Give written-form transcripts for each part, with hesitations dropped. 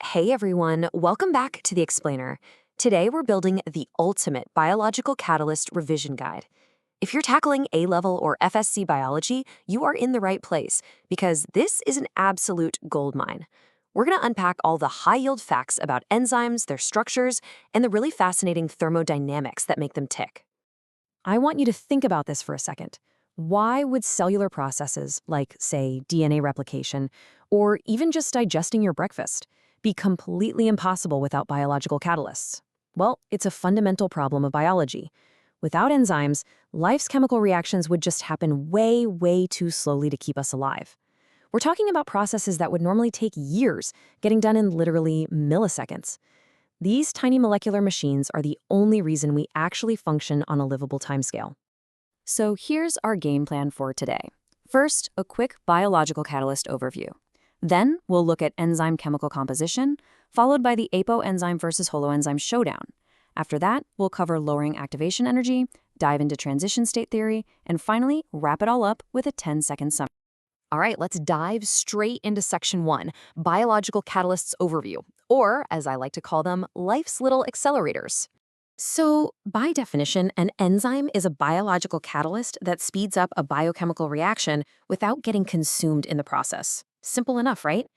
Hey everyone, welcome back to The Explainer. Today we're building the ultimate biological catalyst revision guide. If you're tackling A-level or FSC biology, you are in the right place because this is an absolute goldmine. We're going to unpack all the high-yield facts about enzymes, their structures, and the really fascinating thermodynamics that make them tick. I want you to think about this for a second. Why would cellular processes like, say, DNA replication, or even just digesting your breakfast, be completely impossible without biological catalysts? Well, it's a fundamental problem of biology. Without enzymes, life's chemical reactions would just happen way, way too slowly to keep us alive. We're talking about processes that would normally take years, getting done in literally milliseconds. These tiny molecular machines are the only reason we actually function on a livable timescale. So here's our game plan for today. First, a quick biological catalyst overview. Then, we'll look at enzyme chemical composition, followed by the apoenzyme versus holoenzyme showdown. After that, we'll cover lowering activation energy, dive into transition state theory, and finally, wrap it all up with a 10-second summary. All right, let's dive straight into Section 1, Biological Catalysts Overview, or, as I like to call them, life's little accelerators. So, by definition, an enzyme is a biological catalyst that speeds up a biochemical reaction without getting consumed in the process. Simple enough, right?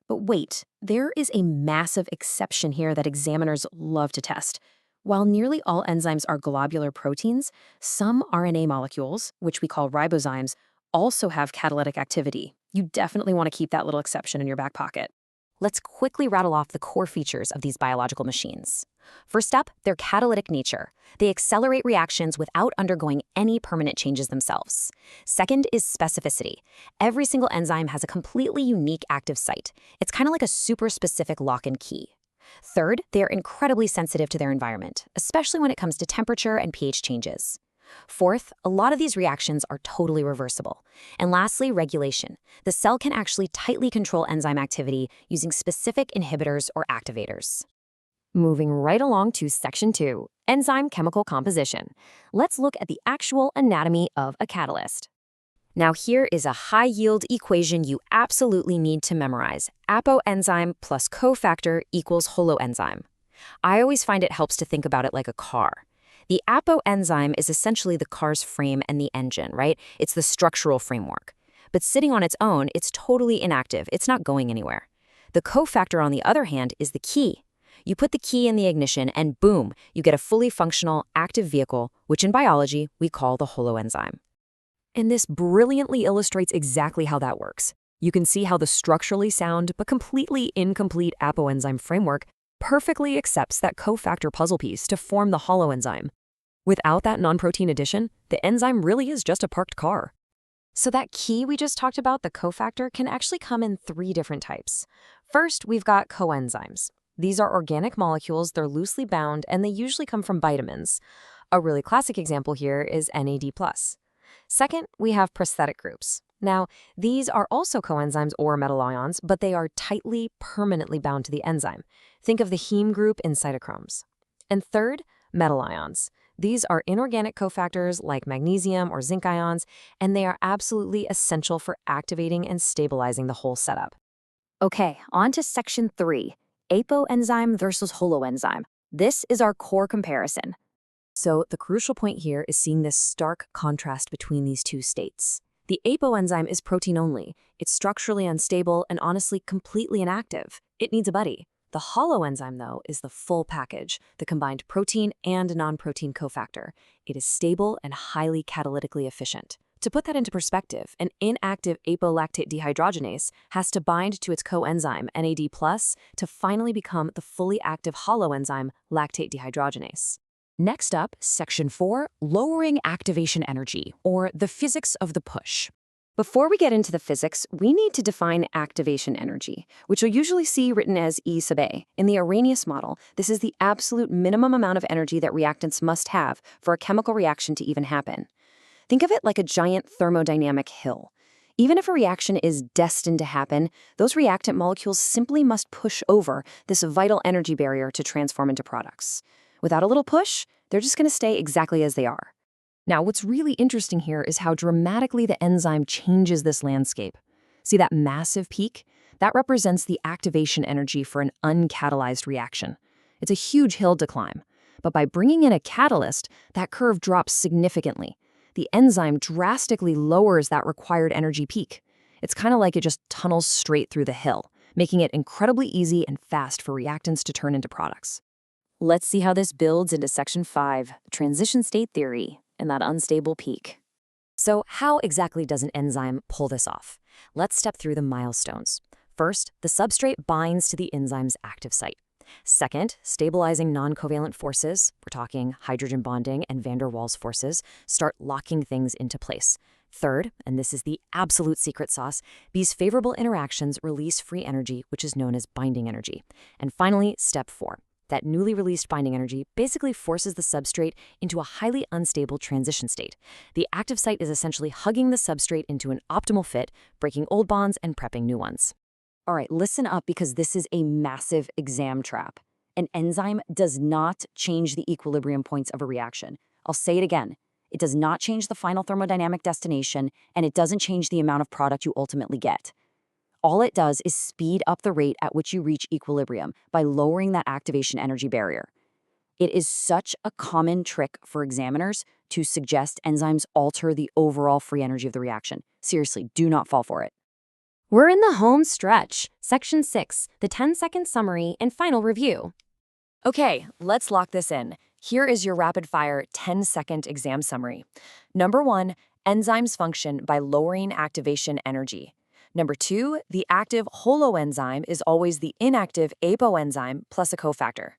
But wait, there is a massive exception here that examiners love to test. While nearly all enzymes are globular proteins, some RNA molecules, which we call ribozymes, also have catalytic activity. You definitely want to keep that little exception in your back pocket. Let's quickly rattle off the core features of these biological machines. First up, their catalytic nature. They accelerate reactions without undergoing any permanent changes themselves. Second is specificity. Every single enzyme has a completely unique active site. It's kind of like a super specific lock and key. Third, they are incredibly sensitive to their environment, especially when it comes to temperature and pH changes. Fourth, a lot of these reactions are totally reversible. And lastly, regulation. The cell can actually tightly control enzyme activity using specific inhibitors or activators. Moving right along to Section 2, Enzyme Chemical Composition. Let's look at the actual anatomy of a catalyst. Now here is a high-yield equation you absolutely need to memorize. Apoenzyme plus cofactor equals holoenzyme. I always find it helps to think about it like a car. The apoenzyme is essentially the car's frame and the engine, right? It's the structural framework. But sitting on its own, it's totally inactive. It's not going anywhere. The cofactor, on the other hand, is the key. You put the key in the ignition and boom, you get a fully functional, active vehicle, which in biology we call the holoenzyme. And this brilliantly illustrates exactly how that works. You can see how the structurally sound but completely incomplete apoenzyme framework perfectly accepts that cofactor puzzle piece to form the holoenzyme. Without that non-protein addition, the enzyme really is just a parked car. So that key we just talked about, the cofactor, can actually come in 3 different types. First, we've got coenzymes. These are organic molecules, they're loosely bound, and they usually come from vitamins. A really classic example here is NAD+. Second, we have prosthetic groups. Now, these are also coenzymes or metal ions, but they are tightly, permanently bound to the enzyme. Think of the heme group in cytochromes. And third, metal ions. These are inorganic cofactors like magnesium or zinc ions, and they are absolutely essential for activating and stabilizing the whole setup. Okay, on to Section 3, apoenzyme versus holoenzyme. This is our core comparison. So the crucial point here is seeing this stark contrast between these two states. The apoenzyme is protein only. It's structurally unstable and honestly completely inactive. It needs a buddy. The holoenzyme, though, is the full package, the combined protein and non-protein cofactor. It is stable and highly catalytically efficient. To put that into perspective, an inactive apolilactate dehydrogenase has to bind to its coenzyme, NAD+, to finally become the fully active holoenzyme, lactate dehydrogenase. Next up, Section 4, Lowering Activation Energy, or the physics of the push. Before we get into the physics, we need to define activation energy, which you'll usually see written as E sub A. In the Arrhenius model, this is the absolute minimum amount of energy that reactants must have for a chemical reaction to even happen. Think of it like a giant thermodynamic hill. Even if a reaction is destined to happen, those reactant molecules simply must push over this vital energy barrier to transform into products. Without a little push, they're just going to stay exactly as they are. Now, what's really interesting here is how dramatically the enzyme changes this landscape. See that massive peak? That represents the activation energy for an uncatalyzed reaction. It's a huge hill to climb. But by bringing in a catalyst, that curve drops significantly. The enzyme drastically lowers that required energy peak. It's kind of like it just tunnels straight through the hill, making it incredibly easy and fast for reactants to turn into products. Let's see how this builds into Section 5, transition state theory, and that unstable peak. So how exactly does an enzyme pull this off? Let's step through the milestones. First, the substrate binds to the enzyme's active site. Second, stabilizing non-covalent forces, we're talking hydrogen bonding and van der Waals forces, start locking things into place. Third, and this is the absolute secret sauce, these favorable interactions release free energy, which is known as binding energy. And finally, step 4. That newly released binding energy basically forces the substrate into a highly unstable transition state. The active site is essentially hugging the substrate into an optimal fit, breaking old bonds and prepping new ones. All right, listen up because this is a massive exam trap. An enzyme does not change the equilibrium points of a reaction. I'll say it again. It does not change the final thermodynamic destination, and it doesn't change the amount of product you ultimately get. All it does is speed up the rate at which you reach equilibrium by lowering that activation energy barrier. It is such a common trick for examiners to suggest enzymes alter the overall free energy of the reaction. Seriously, do not fall for it. We're in the home stretch. Section 6, the 10-second summary and final review. Okay, let's lock this in. Here is your rapid-fire 10-second exam summary. Number 1, enzymes function by lowering activation energy. Number 2, the active holoenzyme is always the inactive apoenzyme plus a cofactor.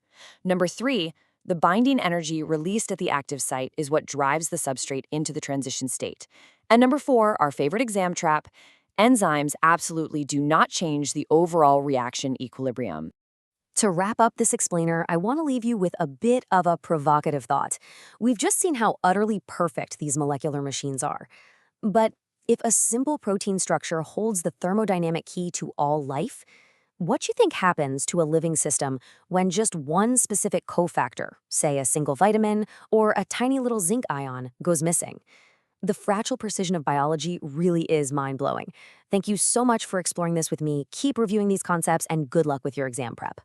Number 3, the binding energy released at the active site is what drives the substrate into the transition state. And number 4, our favorite exam trap, enzymes absolutely do not change the overall reaction equilibrium. To wrap up this explainer, I want to leave you with a bit of a provocative thought. We've just seen how utterly perfect these molecular machines are. But if a simple protein structure holds the thermodynamic key to all life, what do you think happens to a living system when just one specific cofactor, say a single vitamin or a tiny little zinc ion, goes missing? The fragile precision of biology really is mind-blowing. Thank you so much for exploring this with me. Keep reviewing these concepts and good luck with your exam prep.